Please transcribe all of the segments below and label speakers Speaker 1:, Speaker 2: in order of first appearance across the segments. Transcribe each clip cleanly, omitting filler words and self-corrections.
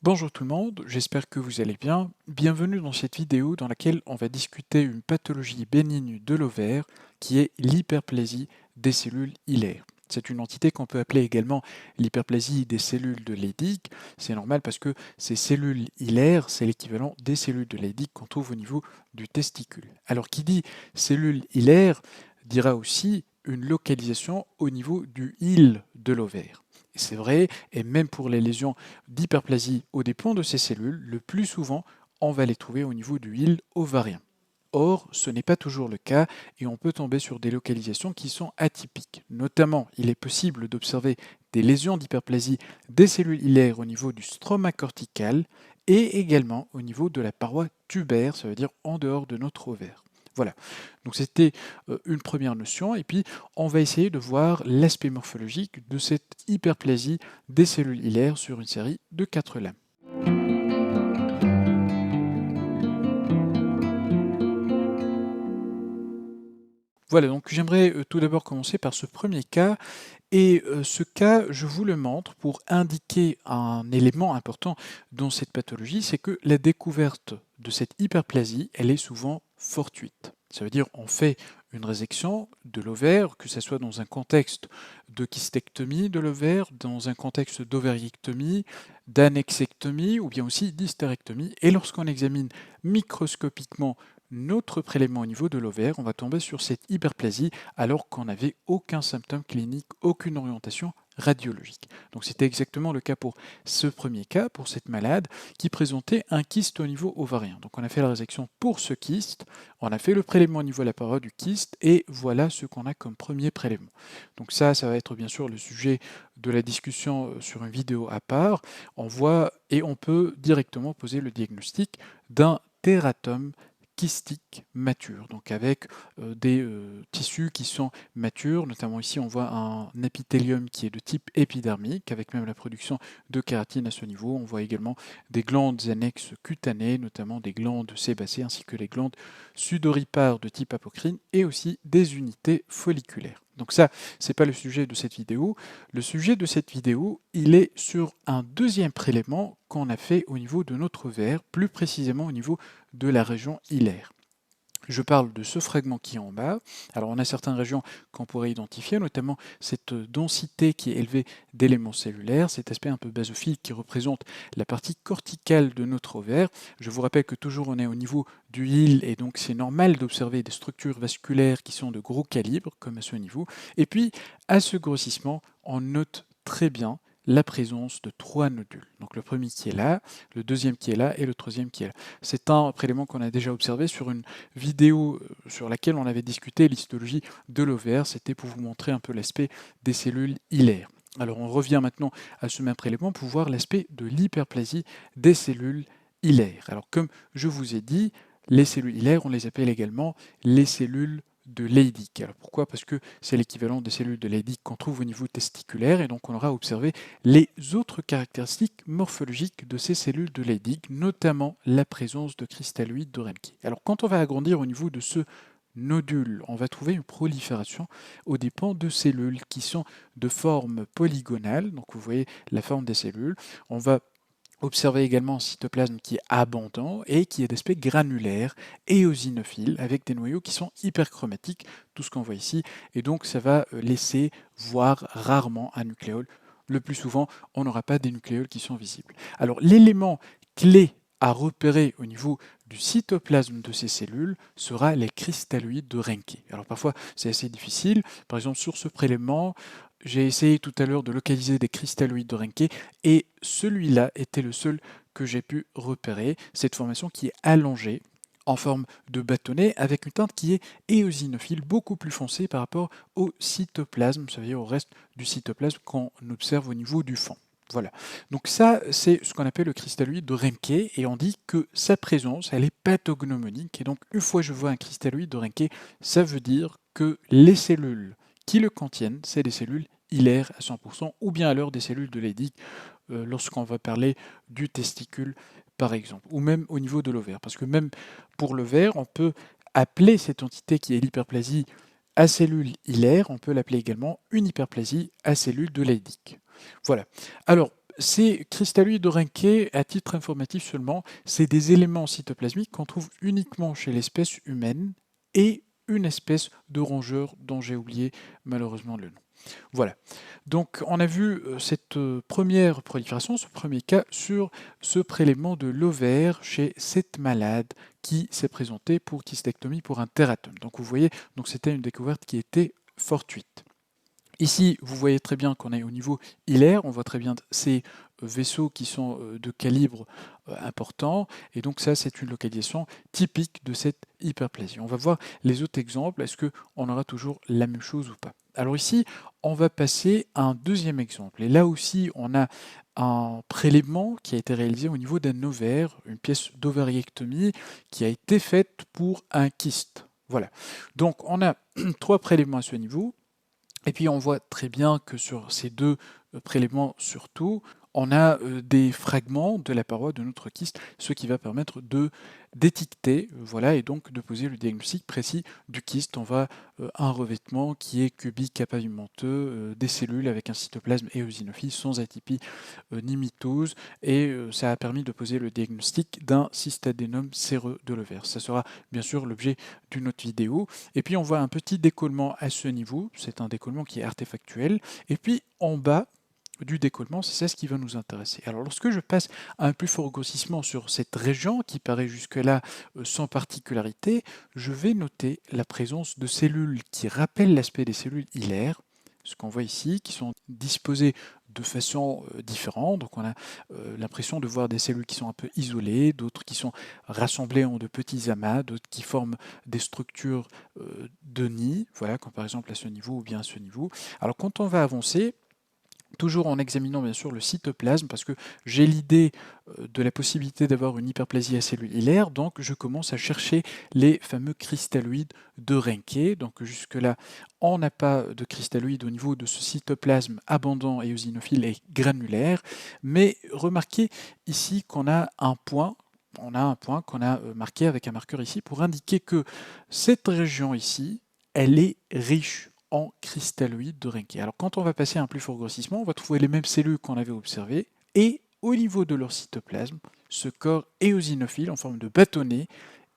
Speaker 1: Bonjour tout le monde, j'espère que vous allez bien. Bienvenue dans cette vidéo dans laquelle on va discuter une pathologie bénigne de l'ovaire qui est l'hyperplasie des cellules hilaires. C'est une entité qu'on peut appeler également l'hyperplasie des cellules de Leydig. C'est normal parce que ces cellules hilaires, c'est l'équivalent des cellules de Leydig qu'on trouve au niveau du testicule. Alors qui dit cellules hilaires dira aussi une localisation au niveau du hile de l'ovaire. Et c'est vrai, et même pour les lésions d'hyperplasie aux dépens de ces cellules, le plus souvent, on va les trouver au niveau du hile ovarien. Or, ce n'est pas toujours le cas et on peut tomber sur des localisations qui sont atypiques. Notamment, il est possible d'observer des lésions d'hyperplasie des cellules hilaires au niveau du stroma cortical et également au niveau de la paroi tubaire, ça veut dire en dehors de notre ovaire. Voilà, donc c'était une première notion, et puis on va essayer de voir l'aspect morphologique de cette hyperplasie des cellules hilaires sur une série de 4 lames. Voilà, donc j'aimerais tout d'abord commencer par ce premier cas, et ce cas, je vous le montre pour indiquer un élément important dans cette pathologie, c'est que la découverte de cette hyperplasie, elle est souvent fortuite. Ça veut dire on fait une résection de l'ovaire, que ce soit dans un contexte de kystectomie de l'ovaire, dans un contexte d'ovariectomie, d'annexectomie ou bien aussi d'hystérectomie. Et lorsqu'on examine microscopiquement notre prélèvement au niveau de l'ovaire, on va tomber sur cette hyperplasie alors qu'on n'avait aucun symptôme clinique, aucune orientation radiologique. Donc c'était exactement le cas pour ce premier cas, pour cette malade qui présentait un kyste au niveau ovarien. Donc on a fait la résection pour ce kyste, on a fait le prélèvement au niveau de la paroi du kyste et voilà ce qu'on a comme premier prélèvement. Donc ça va être bien sûr le sujet de la discussion sur une vidéo à part. On voit et on peut directement poser le diagnostic d'un tératome kystique mature, donc avec des tissus qui sont matures, notamment ici on voit un épithélium qui est de type épidermique, avec même la production de kératine à ce niveau. On voit également des glandes annexes cutanées, notamment des glandes sébacées, ainsi que les glandes sudoripares de type apocrine, et aussi des unités folliculaires. Donc ça, c'est pas le sujet de cette vidéo. Le sujet de cette vidéo, il est sur un deuxième prélèvement qu'on a fait au niveau de notre ovaire, plus précisément au niveau de la région hilaire. Je parle de ce fragment qui est en bas. Alors on a certaines régions qu'on pourrait identifier, notamment cette densité qui est élevée d'éléments cellulaires, cet aspect un peu basophile qui représente la partie corticale de notre ovaire. Je vous rappelle que toujours on est au niveau du hile et donc c'est normal d'observer des structures vasculaires qui sont de gros calibre, comme à ce niveau. Et puis à ce grossissement, on note très bien la présence de 3 nodules. Donc le premier qui est là, le deuxième qui est là et le troisième qui est là. C'est un prélément qu'on a déjà observé sur une vidéo sur laquelle on avait discuté l'histologie de l'ovaire. C'était pour vous montrer un peu l'aspect des cellules hilaires. Alors on revient maintenant à ce même prélément pour voir l'aspect de l'hyperplasie des cellules hilaires. Alors comme je vous ai dit, les cellules hilaires, on les appelle également les cellules de Leydig. Alors pourquoi? Parce que c'est l'équivalent des cellules de Leydig qu'on trouve au niveau testiculaire, et donc on aura observé les autres caractéristiques morphologiques de ces cellules de Leydig, notamment la présence de cristalloïdes de Remke. Alors quand on va agrandir au niveau de ce nodule, on va trouver une prolifération aux dépens de cellules qui sont de forme polygonale, donc vous voyez la forme des cellules. On va observer également un cytoplasme qui est abondant et qui est d'aspect granulaire et eosinophile avec des noyaux qui sont hyperchromatiques, tout ce qu'on voit ici, et donc ça va laisser voir rarement un nucléole. Le plus souvent, on n'aura pas des nucléoles qui sont visibles. Alors l'élément clé à repérer au niveau du cytoplasme de ces cellules sera les cristalloïdes de Remke. Alors parfois c'est assez difficile, par exemple sur ce prélèvement, j'ai essayé tout à l'heure de localiser des cristalloïdes de Remke et celui-là était le seul que j'ai pu repérer, cette formation qui est allongée en forme de bâtonnet avec une teinte qui est éosinophile, beaucoup plus foncée par rapport au cytoplasme, ça veut dire au reste du cytoplasme qu'on observe au niveau du fond. Voilà, donc ça c'est ce qu'on appelle le cristalloïde de Remke et on dit que sa présence elle est pathognomonique, et donc une fois que je vois un cristalloïde de Remke, ça veut dire que les cellules qui le contiennent, c'est des cellules hilaires à 100%, ou bien alors des cellules de Leydig lorsqu'on va parler du testicule par exemple, ou même au niveau de l'ovaire, parce que même pour l'ovaire, on peut appeler cette entité qui est l'hyperplasie à cellules hilaires, on peut l'appeler également une hyperplasie à cellules de Leydig. Voilà. Alors, Ces cristalloïdes Reinke, à titre informatif seulement, c'est des éléments cytoplasmiques qu'on trouve uniquement chez l'espèce humaine et une espèce de rongeur dont j'ai oublié malheureusement le nom. Voilà, donc on a vu cette première prolifération, ce premier cas sur ce prélèvement de l'ovaire chez cette malade qui s'est présentée pour kystectomie pour un tératome. Donc vous voyez, donc c'était une découverte qui était fortuite. Ici, vous voyez très bien qu'on est au niveau hilaire, on voit très bien ces vaisseaux qui sont de calibre important, et donc ça, c'est une localisation typique de cette hyperplasie. On va voir les autres exemples, est-ce qu'on aura toujours la même chose ou pas? Alors ici, on va passer à un deuxième exemple, et là aussi, on a un prélèvement qui a été réalisé au niveau d'un ovaire, une pièce d'ovariectomie qui a été faite pour un kyste. Voilà, donc on a 3 prélèvements à ce niveau. Et puis on voit très bien que sur ces deux prélèvements surtout, on a des fragments de la paroi de notre kyste, ce qui va permettre d'étiqueter, voilà, et donc de poser le diagnostic précis du kyste. On voit un revêtement qui est cubique à pavimenteux, des cellules avec un cytoplasme éosinophile sans atypie ni mitose, et ça a permis de poser le diagnostic d'un cystadénome séreux de l'ovaire. Ça sera bien sûr l'objet d'une autre vidéo. Et puis on voit un petit décollement à ce niveau, c'est un décollement qui est artefactuel, et puis en bas du décollement, c'est ça ce qui va nous intéresser. Alors lorsque je passe à un plus fort grossissement sur cette région qui paraît jusque-là sans particularité, je vais noter la présence de cellules qui rappellent l'aspect des cellules hilaires, ce qu'on voit ici, qui sont disposées de façon différente. Donc on a l'impression de voir des cellules qui sont un peu isolées, d'autres qui sont rassemblées en de petits amas, d'autres qui forment des structures de nid, voilà, comme par exemple à ce niveau ou bien à ce niveau. Alors quand on va avancer, toujours en examinant bien sûr le cytoplasme, parce que j'ai l'idée de la possibilité d'avoir une hyperplasie acellulaire, donc je commence à chercher les fameux cristalloïdes de Reinke. Donc jusque-là, on n'a pas de cristalloïdes au niveau de ce cytoplasme abondant, éosinophile et granulaire, mais remarquez ici qu'on a un point. On a un point qu'on a marqué avec un marqueur ici pour indiquer que cette région ici, elle est riche en cristalloïdes de Reinke. Alors quand on va passer à un plus fort grossissement, on va trouver les mêmes cellules qu'on avait observées, et au niveau de leur cytoplasme, ce corps éosinophile en forme de bâtonnet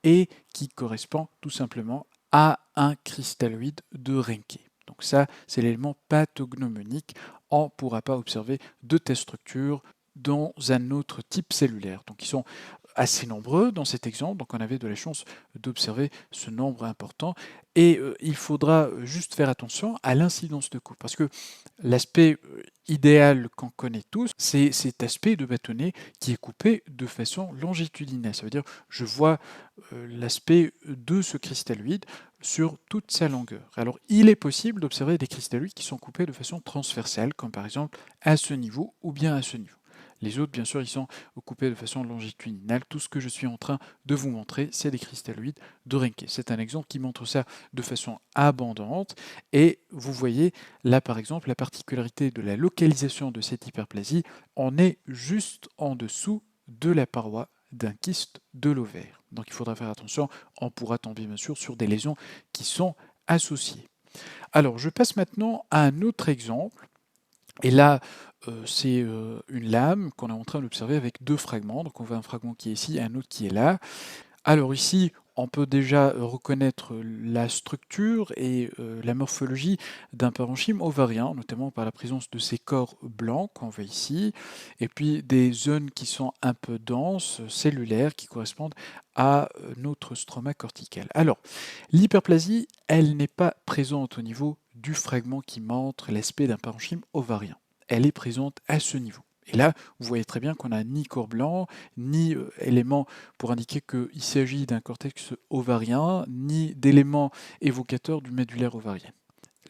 Speaker 1: et qui correspond tout simplement à un cristalloïde de Reinke. Donc ça, c'est l'élément pathognomonique. On ne pourra pas observer de telle structure dans un autre type cellulaire. Donc ils sont assez nombreux dans cet exemple, donc on avait de la chance d'observer ce nombre important, et il faudra juste faire attention à l'incidence de coupe, parce que l'aspect idéal qu'on connaît tous, c'est cet aspect de bâtonnet qui est coupé de façon longitudinale. Ça veut dire je vois l'aspect de ce cristalloïde sur toute sa longueur. Alors il est possible d'observer des cristalloïdes qui sont coupés de façon transversale, comme par exemple à ce niveau ou bien à ce niveau. Les autres, bien sûr, ils sont coupés de façon longitudinale. Tout ce que je suis en train de vous montrer, c'est des cristalloïdes de Reinke. C'est un exemple qui montre ça de façon abondante. Et vous voyez là, par exemple, la particularité de la localisation de cette hyperplasie, on est juste en dessous de la paroi d'un kyste de l'ovaire. Donc il faudra faire attention, on pourra tomber bien sûr sur des lésions qui sont associées. Alors je passe maintenant à un autre exemple. Et là, c'est une lame qu'on est en train d'observer avec deux fragments. Donc on voit un fragment qui est ici et un autre qui est là. Alors ici, on peut déjà reconnaître la structure et la morphologie d'un parenchyme ovarien, notamment par la présence de ces corps blancs qu'on voit ici, et puis des zones qui sont un peu denses, cellulaires, qui correspondent à notre stroma cortical. Alors, l'hyperplasie, elle n'est pas présente au niveau du fragment qui montre l'aspect d'un parenchyme ovarien. Elle est présente à ce niveau. Et là, vous voyez très bien qu'on n'a ni corps blanc, ni éléments pour indiquer qu'il s'agit d'un cortex ovarien, ni d'éléments évocateurs du médulaire ovarien.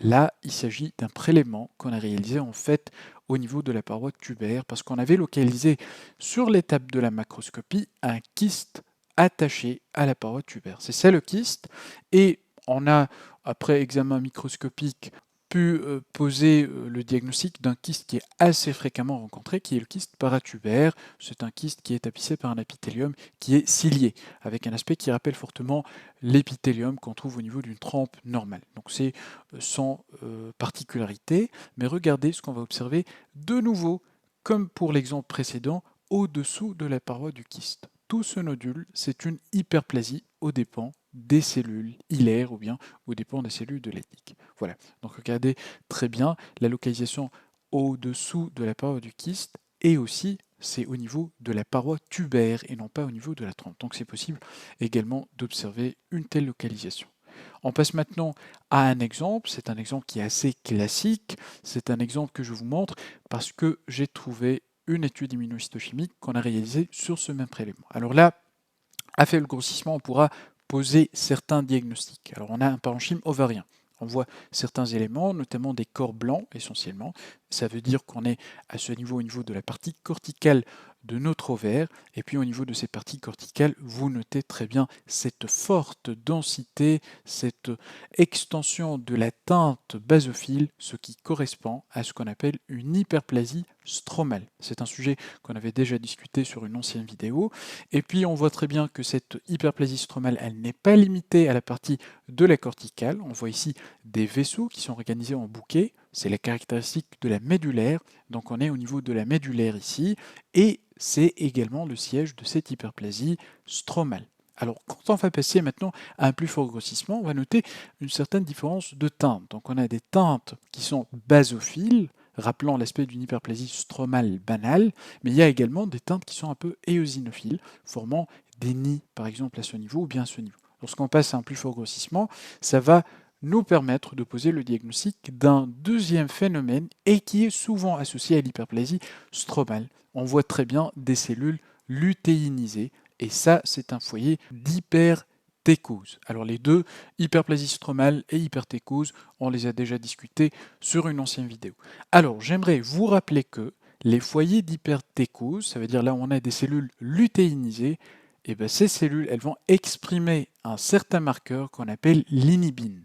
Speaker 1: Là, il s'agit d'un prélèvement qu'on a réalisé en fait au niveau de la paroi tubaire, parce qu'on avait localisé sur l'étape de la macroscopie un kyste attaché à la paroi tubaire. C'est ça le kyste, et on a, après examen microscopique, pu poser le diagnostic d'un kyste qui est assez fréquemment rencontré, qui est le kyste paratubaire. C'est un kyste qui est tapissé par un épithélium qui est cilié, avec un aspect qui rappelle fortement l'épithélium qu'on trouve au niveau d'une trempe normale. Donc c'est sans particularité, mais regardez ce qu'on va observer de nouveau comme pour l'exemple précédent, au-dessous de la paroi du kyste. Tout ce nodule, c'est une hyperplasie aux dépens des cellules hilaires ou bien aux dépens des cellules de Leydig. Voilà, donc regardez très bien la localisation au-dessous de la paroi du kyste et aussi c'est au niveau de la paroi tubaire et non pas au niveau de la trompe. Donc c'est possible également d'observer une telle localisation. On passe maintenant à un exemple, c'est un exemple qui est assez classique, c'est un exemple que je vous montre parce que j'ai trouvé une étude immunohistochimique qu'on a réalisée sur ce même prélèvement. Alors là, à faible grossissement, on pourra poser certains diagnostics. Alors on a un parenchyme ovarien. On voit certains éléments, notamment des corps blancs essentiellement. Ça veut dire qu'on est à ce niveau, au niveau de la partie corticale de notre ovaire. Et puis au niveau de ces parties corticales, vous notez très bien cette forte densité, cette extension de la teinte basophile, ce qui correspond à ce qu'on appelle une hyperplasie stromale. C'est un sujet qu'on avait déjà discuté sur une ancienne vidéo. Et puis on voit très bien que cette hyperplasie stromale, elle n'est pas limitée à la partie de la corticale. On voit ici des vaisseaux qui sont organisés en bouquets. C'est la caractéristique de la médulaire. Donc on est au niveau de la médulaire ici. Et c'est également le siège de cette hyperplasie stromale. Alors, quand on va passer maintenant à un plus fort grossissement, on va noter une certaine différence de teinte. Donc, on a des teintes qui sont basophiles, rappelant l'aspect d'une hyperplasie stromale banale, mais il y a également des teintes qui sont un peu éosinophiles, formant des nids, par exemple, à ce niveau ou bien à ce niveau. Lorsqu'on passe à un plus fort grossissement, ça va nous permettre de poser le diagnostic d'un deuxième phénomène et qui est souvent associé à l'hyperplasie stromale. On voit très bien des cellules lutéinisées, et ça, c'est un foyer d'hypertécose. Alors les deux, hyperplasie stromale et hypertécose, on les a déjà discutés sur une ancienne vidéo. Alors j'aimerais vous rappeler que les foyers d'hypertécose, ça veut dire là où on a des cellules lutéinisées, et bien ces cellules, elles vont exprimer un certain marqueur qu'on appelle l'inhibine.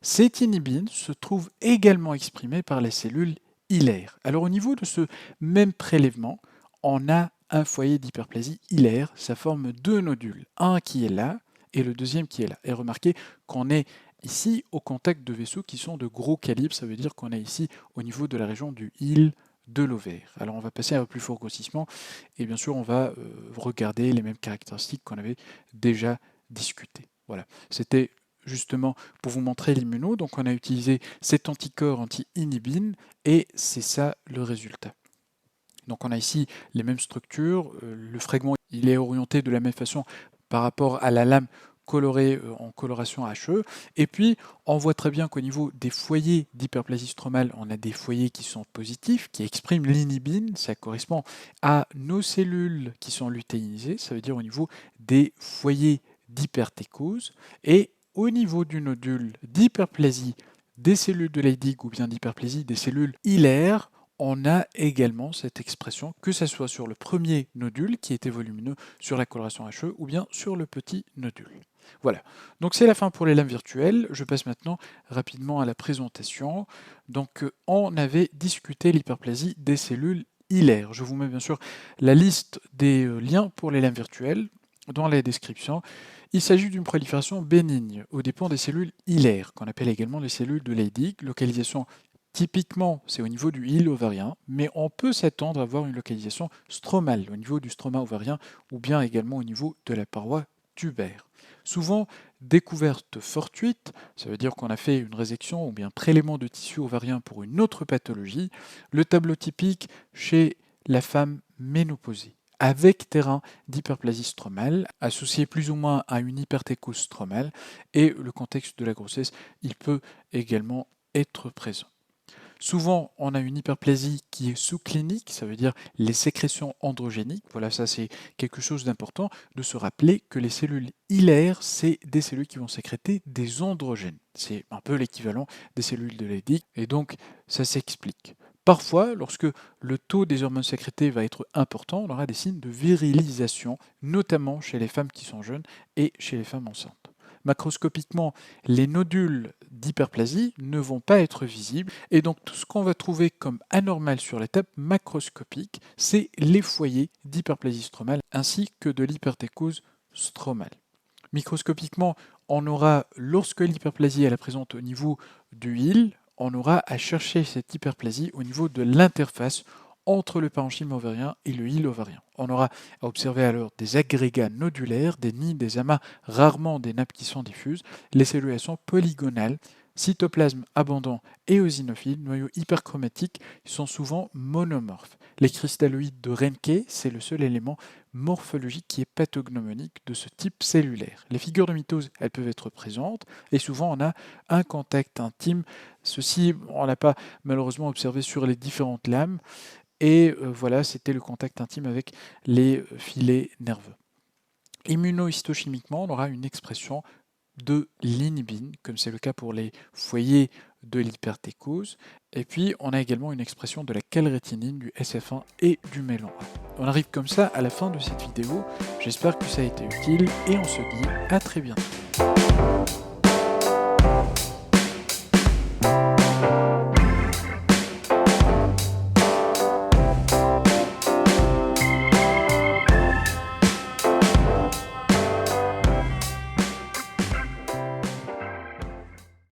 Speaker 1: Cette inhibine se trouve également exprimée par les cellules hilaires. Alors au niveau de ce même prélèvement, on a un foyer d'hyperplasie hilaire, ça forme deux nodules, un qui est là et le deuxième qui est là. Et remarquez qu'on est ici au contact de vaisseaux qui sont de gros calibre, ça veut dire qu'on est ici au niveau de la région du hile de l'ovaire. Alors on va passer à un plus fort grossissement et bien sûr on va regarder les mêmes caractéristiques qu'on avait déjà discutées. Voilà, c'était justement pour vous montrer l'immuno. Donc on a utilisé cet anticorps anti-inhibine et c'est ça le résultat. Donc on a ici les mêmes structures, le fragment il est orienté de la même façon par rapport à la lame colorée en coloration HE, et puis on voit très bien qu'au niveau des foyers d'hyperplasie stromale, on a des foyers qui sont positifs, qui expriment l'inhibine, ça correspond à nos cellules qui sont lutéinisées, ça veut dire au niveau des foyers d'hypertécose, et au niveau du nodule d'hyperplasie des cellules de Leydig ou bien d'hyperplasie des cellules hilaires, on a également cette expression, que ce soit sur le premier nodule qui était volumineux sur la coloration HE ou bien sur le petit nodule. Voilà, donc c'est la fin pour les lames virtuelles. Je passe maintenant rapidement à la présentation. Donc on avait discuté l'hyperplasie des cellules hilaires. Je vous mets bien sûr la liste des liens pour les lames virtuelles dans la description. Il s'agit d'une prolifération bénigne aux dépens des cellules hilaires, qu'on appelle également les cellules de Leydig. Localisation typiquement, c'est au niveau du hile ovarien, mais on peut s'attendre à avoir une localisation stromale au niveau du stroma ovarien ou bien également au niveau de la paroi tubaire. Souvent, découverte fortuite, ça veut dire qu'on a fait une résection ou bien prélèvement de tissu ovarien pour une autre pathologie, le tableau typique chez la femme ménopausée, avec terrain d'hyperplasie stromale, associé plus ou moins à une hypertécose stromale, et le contexte de la grossesse, il peut également être présent. Souvent, on a une hyperplasie qui est sous-clinique, ça veut dire les sécrétions androgéniques. Voilà, ça c'est quelque chose d'important de se rappeler que les cellules hilaires, c'est des cellules qui vont sécréter des androgènes. C'est un peu l'équivalent des cellules de Leydig, et donc ça s'explique. Parfois, lorsque le taux des hormones sécrétées va être important, on aura des signes de virilisation, notamment chez les femmes qui sont jeunes et chez les femmes enceintes. Macroscopiquement, les nodules d'hyperplasie ne vont pas être visibles et donc tout ce qu'on va trouver comme anormal sur l'étape macroscopique, c'est les foyers d'hyperplasie stromale ainsi que de l'hypertécose stromale. Microscopiquement, on aura, lorsque l'hyperplasie est présente au niveau du hile, on aura à chercher cette hyperplasie au niveau de l'interface entre le parenchyme ovarien et le hile ovarien. On aura à observer alors des agrégats nodulaires, des nids, des amas, rarement des nappes qui sont diffuses. Les cellules elles sont polygonales, cytoplasme abondant et eosinophile, noyaux hyperchromatiques, ils sont souvent monomorphes. Les cristalloïdes de Reinke, c'est le seul élément morphologique qui est pathognomonique de ce type cellulaire. Les figures de mitose, elles peuvent être présentes et souvent on a un contact intime. Ceci, on n'a pas malheureusement observé sur les différentes lames. Et voilà, c'était le contact intime avec les filets nerveux. Immunohistochimiquement, on aura une expression de l'inhibine, comme c'est le cas pour les foyers de l'hypertécose. Et puis, on a également une expression de la calrétinine, du SF1 et du mélan 1. On arrive comme ça à la fin de cette vidéo. J'espère que ça a été utile et on se dit à très bientôt.